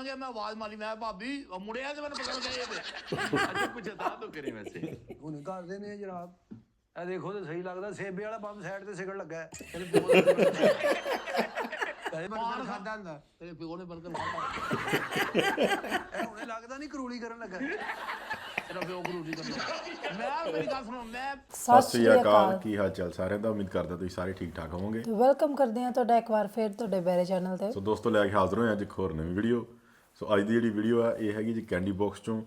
ਗਿਆ ਮੈਂ ਆਵਾਜ਼ ਮਾਰੀ ਮੈਂ ਭਾਬੀ ਮੁੜਿਆ ਤੇ ਮੈਨੂੰ ਪਤਾ ਲੱਗਿਆ ਇਹਦੇ अच्छा कुछ अता तो करें वैसे ਹੁਣ ਕਰਦੇ ਨੇ ਜਨਾਬ ਇਹ ਦੇਖੋ ਤੇ ਸਹੀ ਲੱਗਦਾ ਸੇਬੇ ਵਾਲਾ ਬੰਬ ਸਾਈਡ ਤੇ ਸਿਗੜ ਲੱਗਾ ਤੇਰੇ ਪਿਓ ਨੇ ਬਰਗਰ ਖਾਦਾ ਹੁੰਦਾ ਤੇਰੇ ਪਿਓ ਨੇ ਬਰਗਰ ਖਾਦਾ ਇਹ ਹੁਣੇ ਲੱਗਦਾ ਨਹੀਂ ਕਰੂਲੀ ਕਰਨ ਲੱਗਾ ਤੇਰਾ ਪਿਓ ਗੁਰੂ ਜੀ ਕਰਦਾ ਮੈਂ ਮੇਰੀ ਗੱਲ ਸੁਣੋ ਮੈਂ ਸਤਿ ਸ਼੍ਰੀ ਅਕਾਲ ਕੀ ਹਾਲ ਚਾਲ ਸਾਰਿਆਂ ਦਾ ਉਮੀਦ ਕਰਦਾ ਤੁਸੀਂ ਸਾਰੇ ਠੀਕ ਠਾਕ ਹੋਵੋਗੇ ਵੈਲਕਮ ਕਰਦੇ ਹਾਂ ਤੁਹਾਡਾ ਇੱਕ ਵਾਰ ਫਿਰ ਤੁਹਾਡੇ ਬੈਰੇ ਚੈਨਲ ਤੇ ਸੋ ਦੋਸਤੋ ਲੈ ਕੇ ਹਾਜ਼ਰ ਹੋਏ ਅੱਜ ਇੱਕ ਹੋਰ ਨਵੀਂ ਵੀਡੀਓ ਸੋ ਅੱਜ ਦੀ ਜਿਹੜੀ ਵੀਡੀਓ ਆ ਇਹ ਹੈਗੀ ਜੀ ਕੈਂਡੀ ਬਾਕਸ ਚੋਂ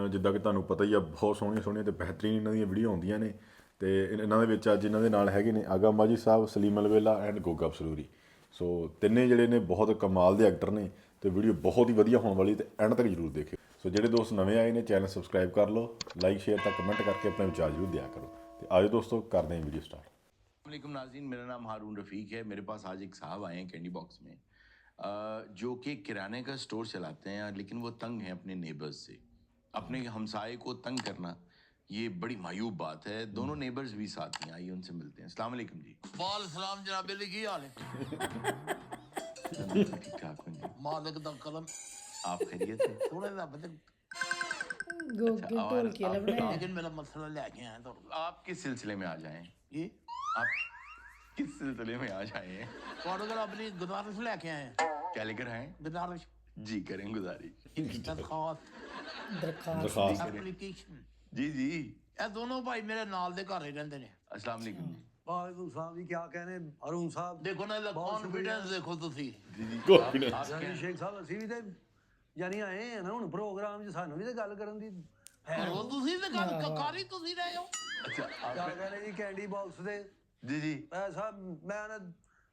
ਜਿੱਦਾਂ ਕਿ ਤੁਹਾਨੂੰ ਪਤਾ ਹੀ ਆ ਬਹੁਤ ਸੋਹਣੀਆਂ ਤੇ ਬਿਹਤਰੀਨ ਇਹਨਾਂ ਦੀਆਂ ਵੀਡੀਓ ਆਉਂਦੀਆਂ ਨੇ ਤੇ ਇਹਨਾਂ ਦੇ ਵਿੱਚ ਅੱਜ ਇਹਨਾਂ ਦੇ ਨਾਲ ਹੈਗੇ ਨੇ ਆਗਾ ਮਾਜੀ ਸਾਹਿਬ ਸਲੀਮ ਅਲਵੇਲਾ ਐਂਡ ਗੋਗਾ ਬਸਰੂਰੀ ਸੋ ਤਿੰਨੇ ਜਿਹੜੇ ਨੇ ਬਹੁਤ ਕਮਾਲ ਦੇ ਐਕਟਰ ਨੇ ਤੇ ਵੀਡੀਓ ਬਹੁਤ ਹੀ ਵਧੀਆ ਹੋਣ ਵਾਲੀ ਤੇ ਐਂਡ ਤੱਕ ਜਰੂਰ ਦੇਖਿਓ ਸੋ ਜਿਹੜੇ ਦੋਸਤ ਨਵੇਂ ਆਏ ਨੇ ਚੈਨਲ ਸਬਸਕ੍ਰਾइब ਕਰ ਲਓ ਲਾइक शेयर तक कमेंट करके अपने विचार जरूर दिया करो तो आज दोस्तों करते हैं वीडियो स्टार्ट। वालेकुम नाज़रीन, मेरा नाम हारून रफ़ीक है। मेरे पास आज एक साहब आए हैं कैंडी बॉक्स में जो कि किराने का स्टोर चलाते हैं लेकिन वो तंग हैं अपने नेबर्स से। अपने हमसाये को तंग करना ये बड़ी मायूब बात है। दोनों नेबर्स भी साथ हैं, आइए उनसे मिलते हैं। अस्सलाम वालेकुम जी। ਵਾਲ ਸਲਾਮ ਜਨਾਬ ਅਲੀ ਕੀ ਹਾਲ ਹੈ ठीक ठाक हूँ जी, ਮਾਲਕ ਦਾ ਕਰਮ आप खैरियत है? ਥੋੜੇ ਦਾ ਬਤੇ ਗੋਗੇ ਢੋਲ ਕੇ ਲੱਭਣਾ ਲੇਕਿਨ ਮੇਰਾ ਮਸਲਾ ਲੈ ਕੇ ਆਇਆ ਤੁਹਾਨੂੰ आप किस सिलसिले में आ जाएं? ਇਹ आप किस सिलसिले में आ जाए? ਤੁਹਾਡੇ ਕੋਲ ਆਪਣੀ ਗੁਜ਼ਾਰਿਸ਼ ਲੈ ਕੇ ਆਏ क्या लेकर आए? ਗੁਜ਼ਾਰਿਸ਼ जी करें गुजारिश। ਦਰਖਾਸਤ ਦਰਖਾਸਤ ਐਪਲੀਕੇਸ਼ਨ जी जी, ਇਹ ਦੋਨੋਂ ਭਾਈ ਮੇਰੇ ਨਾਲ ਦੇ ਘਰ ਹੀ ਰਹਿੰਦੇ ਨੇ अस्सलाम वालेकुम जी। ਵਾਹਿਗੁਰੂ ਸਾਹਿਬ ਜੀ ਕੀ ਕਹਿੰਦੇ ਅਰੁਣ ਸਾਹਿਬ ਦੇਖੋ ਨਾ ਇਹਦਾ ਬਹੁਤ ਕੌਨਫੀਡੈਂਸ ਦੇਖੋ ਤੁਸੀਂ जी जी, Confidence। आप ਯਾਨੀ क्या- ਸ਼ੇਖ ਸਾਹਿਬ ਅਸੀਂ ਵੀ ਤੇ ਯਾਨੀ ਆਏ ਆ ਨਾ ਹੁਣ ਪ੍ਰੋਗਰਾਮ 'ਚ ਸਾਨੂੰ ਵੀ ਤੇ ਗੱਲ ਕਰਨ ਦੀ ਹੈ ਉਹ ਤੁਸੀਂ ਤੇ ਗੱਲ ਕਾਰੀ ਤੁਸੀਂ ਰਹੇ ਹੋ अच्छा आप ਕਿਆ ਕਹਿੰਦੇ ਜੀ ਕੈਂਡੀ ਬਾਕਸ ਦੇ जी जी, ਐਸਾ ਮੈਂ ਨਾ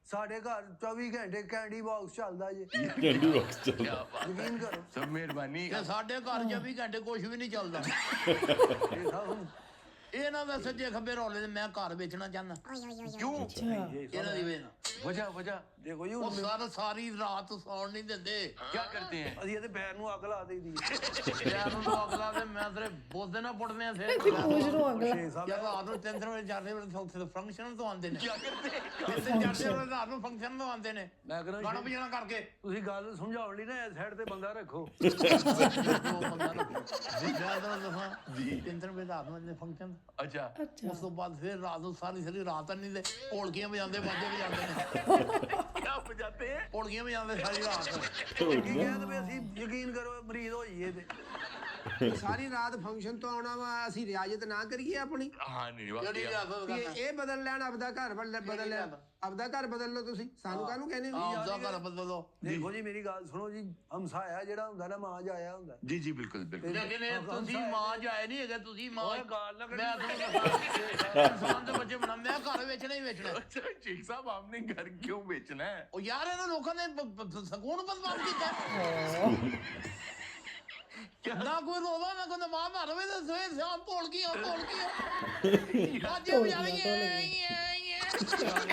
ਸਾਡੇ ਘਰ 24 ਘੰਟੇ ਕੈਂਡੀ ਬਾਕਸ ਚੱਲਦਾ ਜੀ कैंडी बॉक्स चल क्या बात है। ਯਕੀਨ ਕਰੋ सब मेहरबानी। ਕਿ ਸਾਡੇ ਘਰ 24 ਘੰਟੇ ਕੁਝ ਵੀ ਨਹੀਂ ਚੱਲਦਾ ਇਹ ਸਾਹਿਬ ਹੁਣ ਇਹ ਨਾ ਮੈਂ ਸੱਜੇ ਖੱਬੇ ਰੋਲੇ ਨੇ ਮੈਂ ਘਰ ਵੇਚਣਾ ਚਾਹੁੰਦਾ क्यों? ਇਹਨਾਂ ਦੀ ਵੇਨਾ वजह वजह ਦੇਖੋ ਜੀ ਉਹ ਹੁਣ ਸਾਰੀ ਰਾਤ ਸੌਣ ਨਹੀਂ ਦਿੰਦੇ क्या करते हैं? ਅਸੀਂ ਇਹਦੇ ਪੈਰ ਨੂੰ ਅੱਗ ਲਾ ਦੇਈਦੀ ਹੈ ਯਾਰ ਨੂੰ ਅਗਲਾ ਤੇ ਮੈਂ ਤੇਰੇ ਬੋਦੇ ਨਾ ਪੁੱਟਦੇ ਆ ਫਿਰ ਕੁਝ ਨੂੰ ਅਗਲਾ ਸ਼ੇਖ ਸਾਹਿਬ ਜਦ ਰਾਤ ਨੂੰ 3 ਵਜੇ ਜਾਂਦੇ ਵੇ ਉੱਥੇ ਫੰਕਸ਼ਨ ਤੋਂ ਆਉਂਦੇ ਨੇ क्या करते हैं? ਕਿਤੇ ਜਾਂਦੇ ਵੇ ਰਾਤ ਨੂੰ ਫੰਕਸ਼ਨ ਤੋਂ ਆਉਂਦੇ ਨੇ ਮੈਂ ਕਹਿੰਦਾ ਗਾਣਾ ਵਜਾਣਾ ਕਰਕੇ ਤੁਸੀਂ ਗੱਲ ਸਮਝਾਉਣ ਲਈ ਨਾ ਇਸ ਸਾਈਡ ਤੇ ਬੰਦਾ ਰੱਖੋ ਉਹ ਬੰਦਾ ਨਾ ਜਿਆਦਾ ਦਫਾ ਜੀ 3 ਵਜੇ ਰਾਤ ਨੂੰ ਆਉਂਦੇ ਫੰਕਸ਼ਨ अच्छा ਉਸ ਤੋਂ ਬਾਅਦ ਫਿਰ ਰਾਤ ਨੂੰ ਸਾਰੀ ਰਾਤ ਨਹੀਂ ਦੇ ਢੋਲਕੀਆਂ ਵਜਾਉਂਦੇ ਬਾਜੇ ਵਜਾਉਂਦੇ ਨੇ क्या बजाते हैं? ਢੋਲਕੀਆਂ ਵਜਾਉਂਦੇ ਸਾਰੀ ਰਾਤ ਕੀ ਕਹਿੰਦੇ ਵੀ ਅਸੀਂ ਯਕੀਨ ਕਰੋ ਮਰੀਜ਼ ਹੋ ਜਾਈਏ ਤੇ ਸਾਰੀ ਰਾਤ ਫੰਕਸ਼ਨ ਤੋਂ ਆਉਣਾ ਵਾ ਅਸੀਂ ਰਿਆਜ਼ਤ ਨਾ ਕਰੀਏ ਆਪਣੀ हाँ नहीं ਕਿਹੜੀ वाकई ਰਿਆਸਤ ਵੀ ਕਰਨਾ ਇਹ ਬਦਲ ਲੈਣ ਆਪਦਾ ਘਰ ਬਦਲ ਲੈਣ ਆਪਦਾ ਘਰ ਬਦਲ ਲਓ ਤੁਸੀਂ ਸਾਨੂੰ ਕਾਹਨੂੰ ਕਹਿੰਦੇ ਹੋ ਆਪਦਾ ਘਰ ਬਦਲ ਦੋ ਦੇਖੋ ਜੀ ਮੇਰੀ ਗੱਲ ਸੁਣੋ ਜੀ ਹਮਸਾਇਆ ਜਿਹੜਾ ਹੁੰਦਾ ਨਾ ਮਾਂ ਜਾਇਆ ਹੁੰਦਾ जी जी बिल्कुल बिल्कुल। ਲੇਕਿਨ ਇਹ ਤੁਸੀਂ ਮਾਂ ਜਾਏ ਨਹੀਂ ਹੈਗੇ ਤੁਸੀਂ ਮਾਂ ਓਏ ਗਾਲ ਨਾ ਕੱਢੀ। ਮੈਂ ਤੁਹਾਨੂੰ ਦੱਸਾਂ ਇਨਸਾਨ ਦੇ ਬੱਚੇ ਬਣਾ ਮੈਂ ਘਰ ਵੇਚਣਾ ਹੀ ਵੇਚਣਾ अच्छा शेख साहब आपने घर क्यों बेचना है? ਉਹ ਯਾਰ ਇਹਨਾਂ ਲੋਕਾਂ ਨੇ ਸਕੂਨ ਬਦਨਾਮ ਕੀਤਾ ਨਾ ਕੋਈ ਰੋਵਾ ਨਾ ਕੋਈ ਮਾਂ ਮਾਰਵੇ ਤੇ ਸਵੇਰ ਸ਼ਾਮ ਢੋਲਕੀਆਂ ਬਾਜੇ ਵਜਾਣੀਆਂ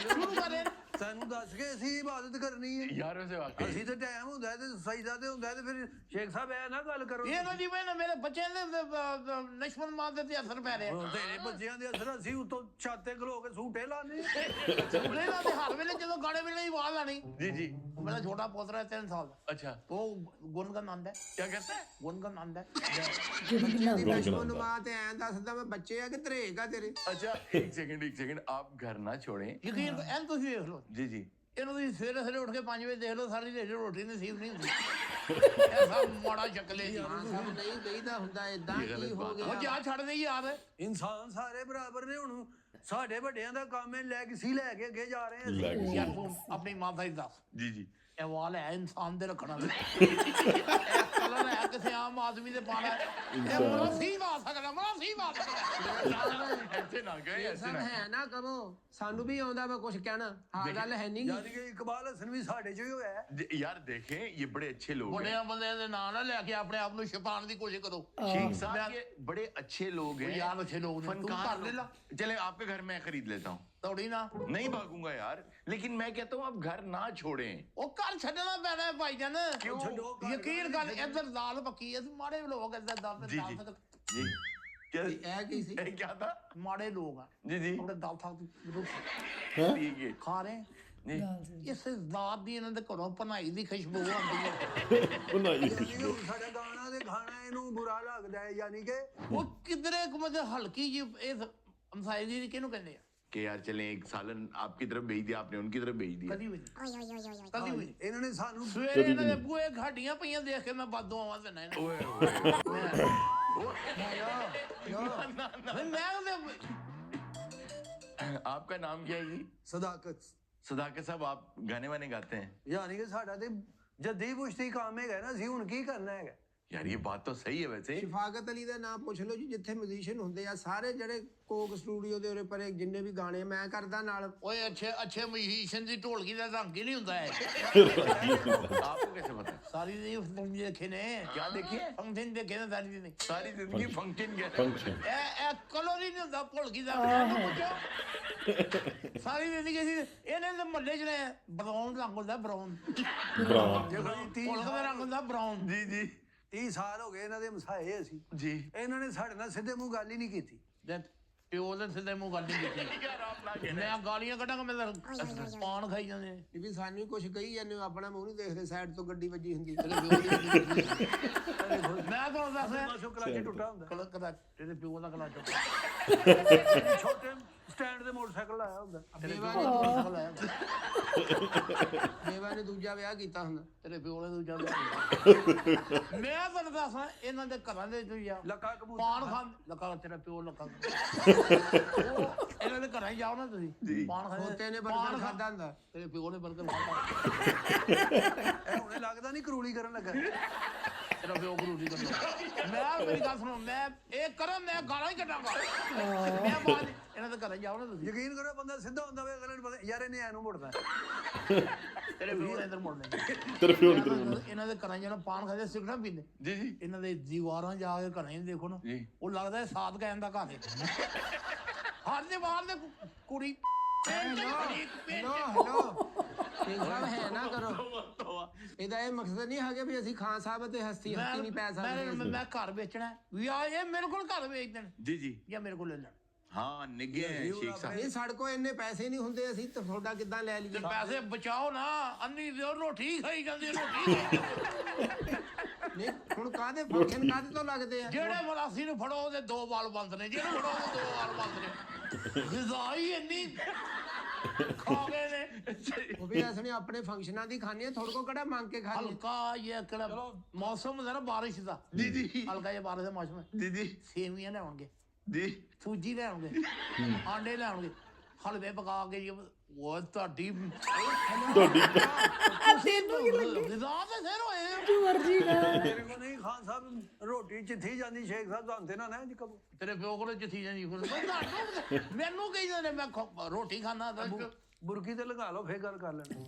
ਸ਼ੁਰੂ ਕਰੇ ਸਾਨੂੰ ਦੱਸ ਕੇ ਅਸੀਂ ਇਬਾਦਤ ਕਰਨੀ ਹੈ यार वैसे वाकई ਅਸੀਂ ਤੇ ਟਾਈਮ ਹੁੰਦਾ ਹੈ ਤੇ ਸਜਦਾ ਤੇ ਹੁੰਦਾ ਹੈ ਤੇ ਫਿਰ ਸ਼ੇਖ ਸਾਹਿਬ ਇਹ ਨਾ ਗੱਲ ਕਰੋ ਇਹ ਨਾ ਜੀ ਮੈਂ ਮੇਰੇ ਬੱਚਿਆਂ ਦੇ ਲక్ష్మణ ਮਾਂ ਦੇ ਤੇ ਅਸਰ ਪੈ ਰਿਹਾ ਤੇਰੇ ਬੱਚਿਆਂ ਦੇ ਅਸਰ ਅਸੀਂ ਉੱਤੋਂ ਛੱਤ ਤੇ ਖਲੋ ਕੇ ਸੂਟੇ ਲਾਣੇ ਉਹਦੇ ਨਾਲ ਤੇ ਹਰ ਵੇਲੇ ਜਦੋਂ ਗਾਣੇ ਵੇਲੇ ਹੀ ਆਵਾਜ਼ ਆਣੀ जी जी, ਮੇਰਾ ਛੋਟਾ ਪੋਤਰਾ ਹੈ 3 ਸਾਲ ਦਾ अच्छा ਉਹ ਗੁਣਗਨ ਆਂਦਾ क्या कहता है? ਗੁਣਗਨ ਆਂਦਾ ਲక్ష్ਮਣ ਮਾਂ ਤੇ ਐਂ ਦੱਸਦਾ ਮੈਂ ਬੱਚੇ ਆ ਕਿ ਧਰੇਕ ਆ ਤੇਰੇ अच्छा एक सेकंड आप घर ना छोड़ें। ਯਕੀਨ ਐਨ ਤੁਸੀਂ ਵੇਖ ਲਓ जी जी, ਇਹਨੂੰ ਤੁਸੀਂ ਸਵੇਰੇ ਸਵੇਰੇ ਉੱਠ ਕੇ 5 ਵਜੇ ਦੇਖ ਲਓ ਸਾਰੀ ਦਿਹਾੜੀ ਰੋਟੀ ਨਸੀਬ ਨਹੀਂ ਹੁੰਦੀ ਇਹ ਸਭ ਮਾੜਾ ਸ਼ਕਲੇ ਜੀ ਹਾਂ ਸਭ ਨਹੀਂ ਗਈਦਾ ਹੁੰਦਾ ਇਦਾਂ ਕੀ ਹੋ ਉਹ ਗਿਆ ਜਾ ਛੱਡ ਦੇ ਯਾਰ ਇਨਸਾਨ ਸਾਰੇ ਬਰਾਬਰ ਨੇ ਹੁਣ ਸਾਡੇ ਵੱਡਿਆਂ ਦਾ ਕੰਮ ਹੈ ਲੈਗਸੀ ਲੈ ਕੇ ਅੱਗੇ ਜਾ ਰਹੇ ਹਾਂ ਅਸੀਂ। ਯਾਰ ਤੂੰ ਆਪਣੀ ਮਾਂ ਦਾ ਹੀ ਦੱਸ जी जी, ਇਹ ਵਾਲ ਹੈ ਇਨਸਾਨ ਦੇ ਰੱਖਣਾ ਇਹ ਕਲਰ ਹੈ ਕਿਸੇ ਆਮ ਆਦਮੀ ਦੇ ਪਾਣਾ ਇਹ ਬੜਾ ਸਹੀ ਬਾਤ ਸਕਦਾ ਬੜਾ ਸਹੀ ਬਾਤ ਸਕਦਾ ऐसे ना कहें, ऐसे ਸਭ ना। ਹੈ ਨਾ ਕਮੋ ਸਾਨੂੰ ਵੀ ਆਉਂਦਾ ਵਾ ਕੁਝ ਕਹਿਣਾ ਹਾਂ ਗੱਲ ਹੈ ਨਹੀਂ ਯਾਨੀ ਕਿ ਇਕਬਾਲ ਹਸਨ ਵੀ ਸਾਡੇ ਚੋਂ ਹੀ ਹੋਇਆ ਹੈ यार देखें ये बड़े अच्छे लोग हैं। ਬੜਿਆਂ ਬੰਦਿਆਂ ਦੇ ਨਾਂ ਨਾ ਲੈ ਕੇ ਆਪਣੇ ਆਪ ਨੂੰ ਛੁਪਾਉਣ ਦੀ ਕੋਸ਼ਿਸ਼ ਕਰੋ शेख साहब ये बड़े अच्छे लोग हैं, ਯਾਰ ਅੱਛੇ ਲੋਕ ਨੇ ਤੂੰ फनकार ਕਰ ਲੈ ਲਾ लोग। चले आपके घर में खरीद लेता हूँ। ਦੌੜੀ ਨਾ नहीं भागूंगा यार, लेकिन मैं कहता हूँ आप घर ना छोड़ें। ਉਹ ਘਰ ਛੱਡਣਾ ਪੈਣਾ ਹੈ ਭਾਈ ਜਾਨ क्यों? ਛੱਡੋ ਘਰ ਯਕੀਨ ਕਰ ਇੱਧਰ ਦਾਲ ਪੱਕੀ ਐ ਮਾੜੇ ਲੋਕ ਇੱਧਰ ਦਾਲ जी जी जी, क्या ਇਹ ਕੀ ਸੀ क्या था? ਮਾੜੇ ਲੋਕ ਆ जी जी, ਆਪਣੇ ਦਾਲ ਥਾਂ ठीक है। ਖਾ ਰਹੇ ਇਸ ਜ਼ਾਤ ਦੀ ਇਹਨਾਂ ਦੇ ਘਰੋਂ ਪਨਾਈ ਦੀ ਖੁਸ਼ਬੂ ਆਉਂਦੀ ਹੈ ਬਣਾਈ ਯਾਨੀ ਕਿ ਸਾਡਾ ਗਾਣਾ ਤੇ ਖਾਣਾ ਇਹਨੂੰ ਬੁਰਾ ਲੱਗਦਾ ਹੈ, ਯਾਨੀ ਕਿ ਉਹ ਕਿਧਰੇ ਕੁ ਮਤਲਬ ਹਲਕੀ ਜੀ ਇਹ ਹਮਸਾਏ ਦੀ ਕਿਹਨੂੰ ਕਹਿੰਦੇ ਆ कि यार चलें एक सालन आपकी तरफ भेज दिया, आपने उनकी तरफ भेज दिया। ਕਦੀ ਵੀ ਨਹੀਂ। ਕਦੀ ਵੀ ਨਹੀਂ। ਇਹਨਾਂ ਨੇ ਸਾਨੂੰ ਸਵੇਰੇ ਇਹਨਾਂ ਦੇ ਬੂਹੇ ਖਾਡੀਆਂ ਪਈਆਂ ਦੇਖ ਕੇ ਮੈਂ ਬਾਦੋਂ ਆਵਾਂ ਤੇ ਨਾ आपका नाम क्या है जी? ਸਦਾਕਤ सदाकत साहब, आप गाने वाने गाते हैं? ਯਾਨੀ ਕਿ ਸਾਡਾ ਤੇ ਜੱਦੀ ਪੁਸ਼ਤੀ ਕੰਮ ਹੈਗਾ ਨਾ, ਅਸੀਂ ਹੁਣ ਕੀ ਕਰਨਾ ਹੈਗਾ। यार ये बात तो सही है वैसे। ਸ਼ਫਾਕਤ ਅਲੀ ਦਾ ਨਾਮ ਪੁੱਛ ਲਓ ਜੀ, ਜਿੱਥੇ ਮਿਊਜ਼ੀਸ਼ੀਅਨ ਹੁੰਦੇ ਆ ਸਾਰੇ ਜਿਹੜੇ ਕੋਕ ਸਟੂਡੀਓ ਦੇ ਉਰੇ ਪਰੇ ਜਿੰਨੇ ਵੀ ਗਾਣੇ ਮੈਂ ਕਰਦਾ ਨਾਲ। ਓਏ ਅੱਛੇ ਮਿਊਜ਼ੀਸ਼ੀਅਨ ਦੀ ਢੋਲਕੀ ਦਾ ਰੰਗ ਹੀ ਨਹੀਂ ਹੁੰਦਾ ਹੈ आपको कैसे पता? ਸਾਰੀ ਦੀ ਫਿਲਮ ਦੇਖੇ ਨੇ क्या देखिए? ਫੰਕਸ਼ਨ ਦੇਖੇ ਨੇ ਸਾਰੀ ਦੀ सारी जिंदगी फंक्शन गया। ਫੰਕਸ਼ਨ ਇਹ ਕਲਰ ਹੀ ਨਹੀਂ ਹੁੰਦਾ ਢੋਲਕੀ ਦਾ ਮੈਨੂੰ ਪੁੱਛੋ ਸਾਰੀ ਜ਼ਿੰਦਗੀ ਸੀ ਇਹਨੇ ਤੇ ਮੱਲੇ ਚ ਨੇ ਬਰਾਊਨ ਰੰਗ ਹੁੰਦਾ ਬਰਾਊਨ ਬਰਾਊਨ ਦੇਖੋ ਜੀ ਢੋਲਕ ਦਾ ਰੰਗ ਹੁੰਦਾ ਬਰਾਊਨ जी जी 30 ਸਾਲ ਹੋ ਗਏ ਇਹਨਾਂ ਦੇ ਮਸਾਏ ਅਸੀਂ, जी। ਇਹਨਾਂ ਨੇ ਸਾਡੇ ਨਾਲ ਸਿੱਧੇ ਮੂੰਹ ਗੱਲ ਹੀ ਨਹੀਂ ਕੀਤੀ। ਪਿਓ ਦੇ ਸਿੱਧੇ ਮੂੰਹ ਗੱਲ ਨਹੀਂ ਕੀਤੀ यार आप ना कहना। ਮੈਂ ਗਾਲੀਆਂ ਕੱਢਾਂਗਾ ਮੈਂ ਤਾਂ ਪਾਨ ਖਾਈ ਜਾਂਦੇ ਨੇ ਇਹ ਵੀ ਸਾਨੂੰ ਕੁਝ ਕਹੀ ਜਾਂਦੇ ਹੋ, ਆਪਣਾ ਮੂੰਹ ਨਹੀਂ ਦੇਖਦੇ, ਸਾਈਡ ਤੋਂ ਗੱਡੀ ਵੱਜੀ ਹੁੰਦੀ। ਮੈਂ ਤੁਹਾਨੂੰ ਦੱਸ ਬਸ ਉਹ ਕਲਾਚੀ ਟੁੱਟਾ ਹੁੰਦਾ, ਕਦਾ ਤੇਰੇ ਪਿਓ ਦਾ ਕਲਾ ਚੁੱਕ ਛੋਟੇ ਸਟੈਂਡ ਦੇ ਮੋਟਰਸਾਈਕਲ ਲਾਇਆ ਹੁੰਦਾ। ਦੇਵਾ ਨੇ ਦੂਜਾ ਵਿਆਹ ਕੀਤਾ ਹੁੰਦਾ। ਤੇਰੇ ਪਿਓ ਨੇ ਦੂਜਾ ਮੈਂ ਤੁਹਾਨੂੰ ਦੱਸਾਂ ਇਹਨਾਂ ਦੇ ਘਰਾਂ ਦੇ ਵਿੱਚ ਜਾ ਲੱਕਾ ਕਬੂਤਰ ਪਾਨ ਖਾਂ ਲੱਕਾ ਤੇਰਾ ਪਿਓ ਲੱਕਾ ਇਹਨਾਂ ਦੇ ਘਰਾਂ 'ਚ ਜਾਓ ਨਾ ਤੁਸੀਂ ਪਾਨ ਖੋਤੇ ਨੇ ਪਾਨ ਬਰਗਰ ਖਾਦਾ ਹੁੰਦਾ। ਤੇਰੇ ਪਿਓ ਨੇ ਬਰਗਰ ਖਾਦਾ ਇਹ ਹੁਣੇ ਲੱਗਦਾ ਨਹੀਂ ਕਰੂਲੀ ਕਰਨ ਲੱਗਾ। ਤੇਰਾ ਪਿਓ ਗਰੂਰੀ ਕਰਦਾ ਮੈਂ ਮੇਰੀ ਗੱਲ ਸੁਣੋ ਮੈਂ ਇਹ ਕਰਾਂ ਮੈਂ ਗਾਲਾਂ ਹੀ ਕੱਢਾਂਗਾ ਮੈਂ ਬਾਅਦ ਇਹਨਾਂ ਦੇ ਘਰਾਂ 'ਚ ਜਾਓ ਨਾ ਤੁਸੀਂ ਯਕੀਨ ਕਰੋ ਬੰਦਾ ਸਿੱਧਾ ਹੁੰਦਾ ਵੇ, ਅਗਲੇ ਨੂੰ ਪਤਾ ਯਾਰ ਇਹਨੇ ਐਨੂੰ ਮੁੜਦਾ। ਤੇਰੇ ਪਿਓ ਨੇ ਇੱਧਰ ਮੁੜਨੇ ਤੇਰੇ ਪਿਓ ਨੇ ਇਹਨਾਂ ਦੇ ਘਰਾਂ 'ਚ ਜਾਣਾ ਪਾਨ ਖਾਦੇ ਸਿਗਰਟਾਂ ਪੀਂਦੇ जी जी ਇਹਨਾਂ ਦੇ ਦੀਵਾਰਾਂ ਜਾ ਕੇ ਘਰਾਂ 'ਚ ਦੇਖੋ ਨਾ ਜੀ। ਉਹ ਲੱਗਦਾ ਹੈ ਸਾਧ ਕਹਿਣ ਦਾ ਘਰ ਹੈ ਹਰ ਦੀਵਾਰ ਦੇ ਕੁੜੀ ਹੈਲੋ ਸਿੰਘ ਸਾਹਿਬ ਹੈ ਨਾ ਕਰੋ। ਇਹਦਾ ਇਹ ਮਕਸਦ ਨਹੀਂ ਹੈਗਾ ਵੀ ਅਸੀਂ ਖਾਨ ਸਾਹਿਬ ਤੇ ਹਸਤੀ ਨਹੀਂ ਪੈ ਸਕਦੇ। ਮੈਂ ਘਰ ਵੇਚਣਾ ਵੀ ਆ ਇਹ ਮੇਰੇ ਕੋਲ ਘਰ ਵੇਚ ਦੇਣ जी जी। ਜਾਂ ਮੇਰੇ ਕੋਲ ਲੈ ਲੈਣ हाँ निगे हैं शेख साहब। ਇਹ ਸਾਡੇ ਕੋਲ ਇੰਨੇ ਪੈਸੇ ਨਹੀਂ ਹੁੰਦੇ, ਅਸੀਂ ਤੁਹਾਡਾ ਕਿੱਦਾਂ ਲੈ ਤੇ ਲਈਏ। ਪੈਸੇ ਬਚਾਓ ਨਾ ਅੰਨੀ ਦਿਓ ਰੋਟੀ ਖਾਈ ਜਾਂਦੀ ਰੋਟੀ ਨਹੀਂ ਹੁਣ ਕਾਹਦੇ ਫੰਕਸ਼ਨ ਕਾਹਦੇ ਤੋਂ ਲੱਗਦੇ ਆ। ਜਿਹੜੇ ਮਲਾਸੀ ਨੂੰ ਫੜੋ ਉਹਦੇ ਦੋ ਵਾਲ ਬੰਦ ਨੇ ਜਿਹਨੂੰ ਫੜੋ ਉਹਦੇ ਦੋ ਵਾਲ ਬੰਦ ਨੇ ਗਿਜ਼ਾਈ ਇੰਨੀ ਖਾ ਗਏ ਨੇ ਉਹ ਵੀ ਅਸੀਂ ਆਪਣੇ ਫੰਕਸ਼ਨਾਂ ਦੀ ਖਾਣੇ ਆ, ਥੋੜੇ ਕੋ ਕਿਹੜਾ ਮੰਗ ਕੇ ਖਾਣੇ। ਹਲਕਾ ਇਹ ਕਿਹੜਾ ਮੌਸਮ ਹੁੰਦਾ ਨਾ ਬਾਰਿਸ਼ ਦਾ जी जी ਹਲਕਾ ਜਿਹਾ ਬਾਰਿਸ਼ ਦਾ ਮੌਸਮ ਹੈ जी जी ਸੇਵੀਆਂ ਲਿਆਉਣਗੇ जी। ਸੂਜੀ ਲਿਆਉਣਗੇ ਆਂਡੇ ਲਿਆਉਣਗੇ ਹਲਵੇ ਪਕਾ ਕੇ ਜੀ ਉਹ ਤੁਹਾਡੀ ਗਿਜ਼ਾ ਤੇ ਸਿਰ ਹੋਏ ਮਰਜੀ ਨਾ ਮੇਰੇ ਕੋਲ ਨਹੀਂ ਖਾਨ ਸਾਹਿਬ ਰੋਟੀ ਚਿੱਥੀ ਜਾਂਦੀ, ਸ਼ੇਖ ਸਾਹਿਬ ਤੁਹਾਨੂੰ ਨਾ ਨਾ ਜੀ ਕਬੂ ਤੇਰੇ ਪਿਓ ਕੋਲ ਚਿੱਠੀ ਜਾਂਦੀ ਫਿਰ ਮੈਨੂੰ ਕਹੀ ਜਾਂਦੇ ਨੇ ਮੈਂ ਰੋਟੀ ਖਾਣਾ ਬੁਰਕੀ ਤੇ ਲਗਾ ਲਓ ਫੇਰ ਗੱਲ ਕਰ ਲੈਣੀ।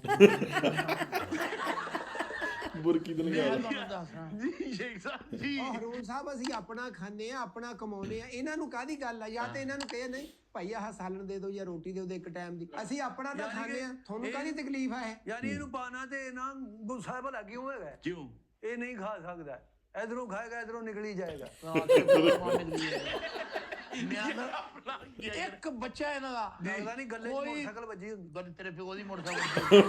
ਬੁਰਕੀ ਤੇ ਲਗਾ ਤੁਹਾਨੂੰ ਦੱਸਣਾ जी शेख साहब जी। ਉਹ ਹਰੂਨ ਸਾਹਿਬ ਅਸੀਂ ਆਪਣਾ ਖਾਂਦੇ ਆ, ਆਪਣਾ ਕਮਾਉਂਦੇ ਆ, ਇਹਨਾਂ ਨੂੰ ਕਾਹਦੀ ਗੱਲ ਆ। ਜਾਂ ਤੇ ਇਹਨਾਂ ਨੂੰ ਕਹੇ ਨਹੀਂ ਭਾਈ ਆਹ ਸਾਲਣ ਦੇ ਦਿਓ ਜਾਂ ਰੋਟੀ ਦੇ ਦਿਓ ਇੱਕ ਟਾਈਮ ਦੀ, ਅਸੀਂ ਆਪਣਾ ਤਾਂ ਖਾਂਦੇ ਆ, ਤੁਹਾਨੂੰ ਕਾਹਦੀ ਤਕਲੀਫ ਆ ਇਹ। ਯਾਨੀ ਇਹਨੂੰ ਪਾਣਾ ਤੇ ਨਾ ਗੁੱਸਾ ਭਲਾ ਕਿਉਂ ਹੈਗਾ? क्यों? ਇਹ ਨਹੀਂ ਖਾ ਸਕਦਾ, ਇਧਰੋਂ ਖਾਏਗਾ ਇਧਰੋਂ ਨਿਕਲੀ ਜਾਏਗਾ। ਇੱਕ ਬੱਚਾ ਇਹਨਾਂ ਦਾ ਲੱਗਦਾ ਨਹੀਂ ਗੱਲੇ 'ਚ ਕੋਈ- ਮੋਟਰਸਾਈਕਲ ਵੱਜੀ ਹੁੰਦੀ। ਗੱਲ ਤੇਰੇ ਪਿਓ ਦੀ ਮੋਟਰਸਾਈਕਲ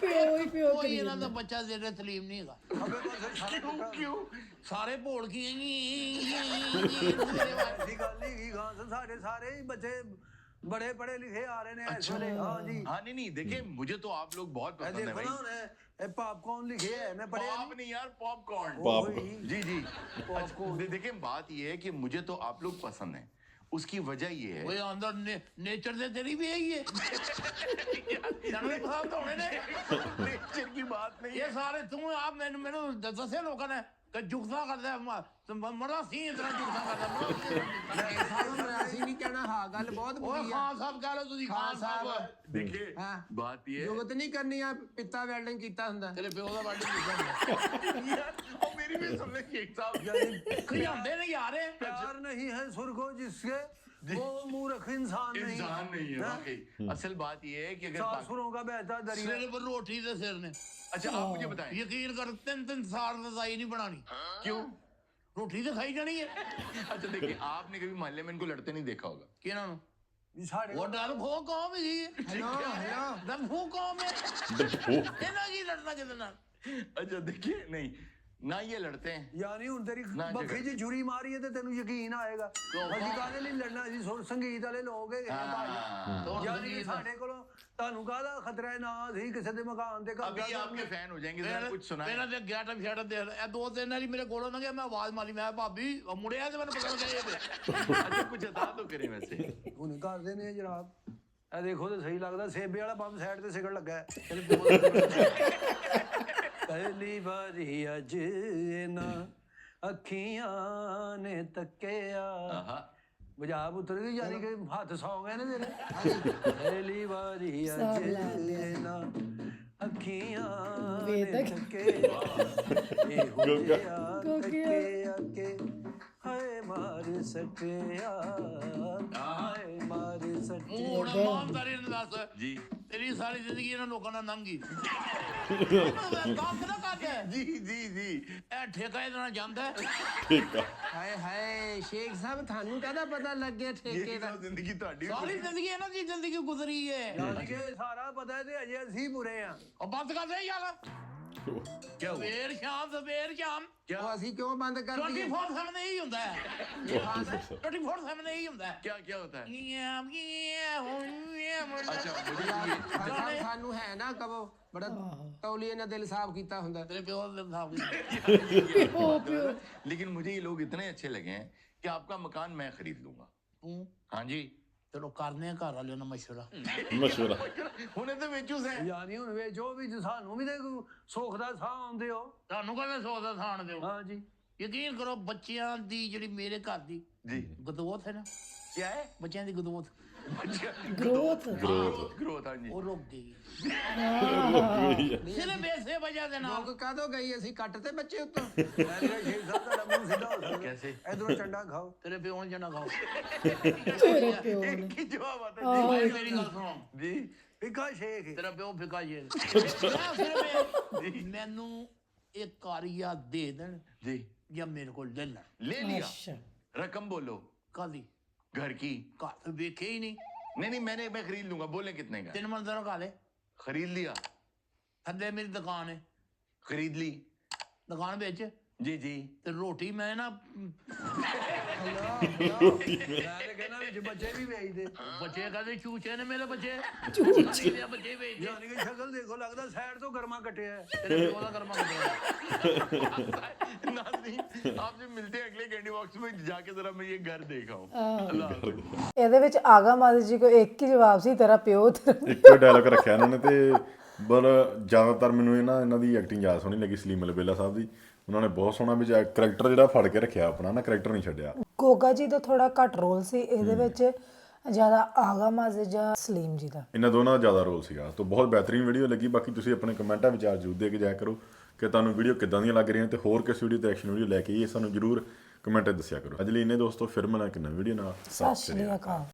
ਪਿਓ ਹੀ ਪਿਓ ਕੋਈ ਇਹਨਾਂ ਦਾ ਬੱਚਾ ਜਿਹੜੇ ਤਲੀਮ ਨਹੀਂ ਹੈਗਾ ਖੱਬੇ ਪਾਸੇ ਛੱਤ ਟੁੱਟਾ। क्यों? ਸਾਰੇ ਭੋਲ ਕੀ ਐਸੀ ਗੱਲ ਨਹੀਂ ਹੈਗੀ ਖਾਨ ਸਾਹਿਬ, ਸਾਡੇ ਸਾਰੇ ਹੀ ਬੱਚੇ बड़े पढ़े लिखे आ रहे हैं इस वेले। हाँ जी हाँ नहीं देखिए मुझे तो आप लोग बहुत पसंद है देखो ना भाई। उन्हें पॉपकॉर्न लिखे है मैं पढ़े पॉप नहीं यार पॉपकॉर्न। पॉपकॉर्न। जी जी। अच्छा देखिए बात ये है कि मुझे तो आप लोग पसंद है, उसकी वजह ये है वो अंदर नेचर से तेरी भी है ये जानवर पसंद होने ने नेचर की बात नहीं ये सारे तुम आप मैंने मैंने दसे लोगों ने कि जुगसा करता है मरा सी इतना जुगसा करता ਅਸੀਂ ਨਹੀਂ ਕਹਿਣਾ ਹਾਂ ਗੱਲ बहुत ओए बुरी है। खान साहब कह लो तुसी खान साहब देखिए हाँ। बात ये है ਜੁਗਤ ਨਹੀਂ ਕਰਨੀ ਆ, ਪਿੱਤਾ ਵੈਲਡਿੰਗ ਕੀਤਾ ਹੁੰਦਾ। तेरे प्यो दा बर्थडे यार और मेरी भी सुन लेंगे एक साहब। खिलाते नहीं आ रहे प्यार नहीं है सुर्खों जिसके वो मूर्ख इंसान नहीं इंसान नहीं है वाकई। असल बात ये है कि अगर सासुरों का बहता दरिया सिर पर रोटी दे सिर ने अच्छा आप मुझे बताएं यकीन कर 3-3 साल रजाई नहीं बनानी क्यों? रोटी तो खाई जानी है अच्छा देखिए आपने कभी मोहल्ले में इनको लड़ते नहीं देखा होगा। किन्हां नु ਵੀ ਸਾਡੇ ਉਹ ਡਰ ਫੋ ਕੌਮ ਹੀ ਹੈਲੋ ਹੈਲੋ ਡਰ ਫੋ ਕੌਮ ਹੈ ਉਹ ਇਹਨਾਂ ਕੀ ਲੜਨਾ ਕਿਤੇ ਨਾਲ अच्छा देखिए नहीं ना ये लड़ते हैं ਯਾਨੀ ਹੁਣ ਤੇਰੀ ਨਾ ਬੱਖੀ 'ਚ ਛੁਰੀ ਮਾਰੀ ਹੈ ਤੇ ਤੈਨੂੰ ਯਕੀਨ ਆਏਗਾ ਅਸੀਂ ਕਾਹਦੇ ਲਈ ਲੜਨਾ ਸੀ ਸੰਗੀਤ ਵਾਲੇ ਲੋਕ ਹੈਗੇ ਆ ਭਾਈ ਯਾਨੀ ਕਿ ਸਾਡੇ ਕੋਲੋਂ ਤੁਹਾਨੂੰ ਕਾਹਦਾ ਖਤਰਾ ਹੈ ਨਾ ਅਸੀਂ ਕਿਸੇ ਦੇ ਮਕਾਨ ਤੇ अभी ਕਬਜ਼ਾ आपके फैन हो जाएंगे जरा कुछ सुना ਇਹਨਾਂ ਦੇ ਗਿਆ ਤਾਂ ਛੱਡ ਦੇ ਇਹ ਦੋ ਤਿੰਨ ਵਾਰੀ ਮੇਰੇ ਕੋਲੋਂ ਲੰਘਿਆ ਮੈਂ ਆਵਾਜ਼ ਮਾਰੀ ਮੈਂ ਭਾਬੀ ਉਹ ਮੁੜਿਆ ਤੇ ਮੈਨੂੰ ਪਤਾ ਲੱਗਿਆ ਇਹਦੇ अच्छा कुछ अदा तो करें वैसे ਹੁਣ ਕਰਦੇ ਨੇ ਜਨਾਬ ਇਹ ਦੇਖੋ ਤੇ ਸਹੀ ਲੱਗਦਾ ਸੇਬੇ ਵਾਲਾ ਬੰਬ ਸਾਈਡ ਤੇ ਸਿਗੜ ਲੱਗਾ ਹੈ ਪਹਿਲੀ ਵਾਰੀ ਅੱਜ ਇਹਨਾਂ ਅੱਖੀਆਂ ਨੇ ਤੱਕਿਆ ਬਜਾ ਪੁੱਤਰ ਦੀ ਯਾਨੀ ਕਿ ਹੱਥ ਸੌ ਗਏ ਨੇ ਤੇਰੇ ਪਹਿਲੀ ਵਾਰੀ ਅੱਜ ਇਹਨਾਂ ਅੱਖੀਆਂ ਨੇ ਤੱਕਿਆ ਇਹ ਹੋ ਗਿਆ ਤੱਕਿਆ ਕਿ ਹਾਏ ਮਾਰ ਸਕਿਆ ਹਾਏ ਮਾਰ ਸਕਿਆ ਹੁਣ ਇਮਾਨਦਾਰੀ ਨਾਲ ਦੱਸ जी ਤੇਰੀ ਸਾਰੀ ਜ਼ਿੰਦਗੀ ਇਹਨਾਂ ਲੋਕਾਂ ਨਾਲ ਲੰਘ ਗਈ ਕੰਮ ਨਾ ਕਰਦੇ जी जी जी ਇਹ ਠੇਕਾ ਇਹਦੇ ਨਾਲ ਜਾਂਦਾ ਹੈ। ਠੀਕ ਆ ਹਾਏ ਹਾਏ ਸ਼ੇਖ ਸਾਹਿਬ ਤੁਹਾਨੂੰ ਕਾਹਦਾ ਪਤਾ ਲੱਗ ਗਿਆ ਠੇਕੇ ये ਦਾ तो जिंदगी ਤੁਹਾਡੀ ਸਾਰੀ ਜ਼ਿੰਦਗੀ ਇਹਨਾਂ ਦੀ ਜ਼ਿੰਦਗੀ ਗੁਜ਼ਰੀ ਹੈ ਯਾਨੀ ਕਿ ਸਾਰਾ ਪਤਾ ਹੈ ਤੇ ਅਜੇ ਅਸੀਂ ਬੁਰੇ ਆ ਉਹ ਬੰਦ ਕਰ ਦੇ ਯਾਰ क्या हुआ ਸਵੇਰ ਸ਼ਾਮ ਉਹ ਅਸੀਂ ਕਿਉਂ ਬੰਦ ਕਰ ਦਈਏ 24/7 ਨਹੀਂ ਹੁੰਦਾ ਹੈ 24/7 ਨਹੀਂ ਹੁੰਦਾ ਹੈ क्या क्या होता है ਅੱਛਾ अच्छा मुझे ਸਾਨੂੰ ਹੈ ਨਾ ਕਹੋ ਬੜਾ ਤੌਲੀਏ ਨਾਲ ਦਿਲ ਸਾਫ਼ ਕੀਤਾ ਹੁੰਦਾ ਤੇਰੇ ਪਿਓ ਦੇ ਸਾਹਬ लेकिन मुझे ये लोग इतने अच्छे लगे हैं कि आपका मकान मैं खरीद लूंगा ਤੂੰ हाँ जी ਚਲੋ ਕਰਨੇ ਆ ਘਰ ਵਾਲਿਆਂ ਨਾਲ ਮਸ਼ਵਰਾ ਮਸ਼ਵਰਾ हुने तो बेचू से ਯਾਨੀ ਹੁਣ ਵੇ ਜੋ ਵੀ ਸਾਨੂੰ ਵੀ ਤੇ ਸੁੱਖ ਦਾ ਸਾਹ ਆਉਂਦੇ ਹੋ ਤੁਹਾਨੂੰ ਕਹਿੰਦੇ ਸੋਚਦਾ ਥਾਣ ਦਿਓ ਹਾਂ ਜੀ ਯਕੀਨ ਕਰੋ ਬੱਚਿਆਂ ਦੀ ਜਿਹੜੀ ਮੇਰੇ ਘਰ ਦੀ जी ਗਦੋਤ ਹੈ ਨਾ क्या है ਬੱਚਿਆਂ ਦੀ ਗਦੋਤ ਗ੍ਰੋਥ ग्रोथ हाँ जी ਉਹ ਰੁਕ ਗਈ ਸਿਰਫ ਇਸੇ ਵਜ੍ਹਾ ਦੇ ਨਾਲ ਲੋਕ ਕਾਹਦੋਂ ਗਈ ਅਸੀਂ ਕੱਟ ਤੇ ਬੱਚੇ ਉੱਤੋਂ ਐਵੇਂ ਸ਼ੇਖ ਸਾਹਿਬ ਤੁਹਾਡਾ ਮੂੰਹ ਸਿੱਧਾ ਹੋ ਸਕਦਾ कैसे ਇਧਰੋਂ ਚੰਡਾ ਖਾਓ ਤੇਰੇ ਪਿਓ ਨੂੰ ਜਣਾ ਖਾਓ ਤੇਰੇ ਪਿਓ ਨੇ एक ही जवाब आता है ਭਾਈ ਮੇਰੀ ਗੱਲ ਸੁਣੋ जी ਫਿੱਕਾ ਸ਼ੇਖ ਹੈ। ਤੇਰਾ ਪਿਓ ਫਿਕਾ ਜੇ ਮੈਨੂੰ ਇਹ ਕਾਰਿਆ ਦੇ ਦੇਣ जी ਜਾਂ ਮੇਰੇ ਕੋਲ ਲੈ ਲੈਣ ले लिया ਅੱਛਾ रकम बोलो ਕਾਦੀ घर की ਘਰ ਵੇਖੇ ਹੀ ਨਹੀਂ नहीं मैं खरीद लूंगा बोले कितने का 3 ਮੰਜ਼ਰ ਘਾਲੇ खरीद लिया ਥੱਲੇ ਮੇਰੀ ਦੁਕਾਨ ਹੈ खरीद ली ਦੁਕਾਨ ਵਿੱਚ जी जी ਤੇ ਰੋਟੀ ਮੈਂ ਨਾ ਮੈਂ ਤੇ ਕਹਿੰਦਾ ਵਿੱਚ ਬੱਚੇ ਵੀ ਵੇਚਦੇ ਬੱਚੇ ਕਹਿੰਦੇ ਚੂਚੇ ਨੇ ਮੇਰੇ ਬੱਚੇ ਚੂਚੇ ਦੇ ਬੱਚੇ ਵੇਚਦੇ ਯਾਨੀ ਕਿ ਸ਼ਕਲ ਦੇਖੋ ਲੱਗਦਾ ਸਾਈਡ ਤੋਂ ਗਰਮਾ ਕੱਟਿਆ ਹੈ। ਤੇਰੇ ਪਿਓ ਦਾ ਕਰਮਾ ਕੱਢਿਆ नाज़रीन आपसे मिलते हैं अगले कैंडी बॉक्स में जाके जरा मैं ये घर देखा हूँ ਇਹਦੇ ਵਿੱਚ ਆਗਾ ਮਾਦੀ ਜੀ ਕੋ ਇੱਕ ਹੀ ਜਵਾਬ ਸੀ ਤੇਰਾ ਪਿਓ ਤੇਰਾ ਇੱਕੋ ਡਾਇਲੌਗ ਰੱਖਿਆ ਇਹਨਾਂ ਨੇ ਤੇ ਪਰ ਜ਼ਿਆਦਾਤਰ ਮੈਨੂੰ ਇਹਨਾਂ ਦੀ ਐਕਟਿੰਗ ਜ਼ਿਆਦਾ ਸੋਹਣੀ ਲੱਗੀ ਸਲੀਮ ਅਲਬੇਲਾ ਸਾਹਿਬ ਦੀ ਉਹਨਾਂ ਨੇ ਬਹੁਤ ਸੋਹਣਾ ਵਿੱਚ ਕਰੈਕਟਰ ਜਿਹੜਾ ਫੜ ਕੇ ਰੱਖਿਆ ਆਪਣਾ ਨਾ ਕਰੈਕਟਰ ਨਹੀਂ ਛੱਡਿਆ ਗੋਗਾ ਜੀ ਦਾ ਥੋੜਾ ਘੱਟ ਰੋਲ ਸੀ ਇਹਦੇ ਵਿੱਚ ਜ਼ਿਆਦਾ ਆਗਾ ਮਾਜ਼ੇ ਜਾਂ ਸਲੀਮ ਜੀ ਦਾ ਇਹਨਾਂ ਦੋਨਾਂ ਦਾ ਜ਼ਿਆਦਾ ਰੋਲ ਸੀਗਾ ਤਾਂ ਬਹੁਤ ਬਿਹਤਰੀਨ ਵੀਡੀਓ ਲੱਗੀ ਬਾਕੀ ਤੁਸੀਂ ਆਪਣੇ ਕਮੈਂਟਾਂ ਵਿਚਾਰ ਜ਼ਰੂਰ ਦੇ ਕੇ ਜਾਇਆ ਕਰੋ ਕਿ ਤੁਹਾਨੂੰ ਵੀਡੀਓ ਕਿੱਦਾਂ ਦੀਆਂ ਲੱਗ ਰਹੀਆਂ ਤੇ ਹੋਰ ਕਿਸ ਵੀਡੀਓ ਤੇ ਐਕਸ਼ਨ ਵੀਡੀਓ ਲੈ ਕੇ ਆਈਏ ਸਾਨੂੰ ਜ਼ਰੂਰ ਕਮੈਂਟ ਦੱਸਿਆ ਕਰੋ ਅੱਜ ਲਈ ਇੰਨੇ ਦੋਸਤੋ ਫਿਰ ਮਿਲਾਂਗੇ ਇੱਕ ਨਵੀਂ ਵੀਡੀਓ ਨਾਲ ਸਤਿ ਸ਼੍ਰੀ ਅਕਾਲ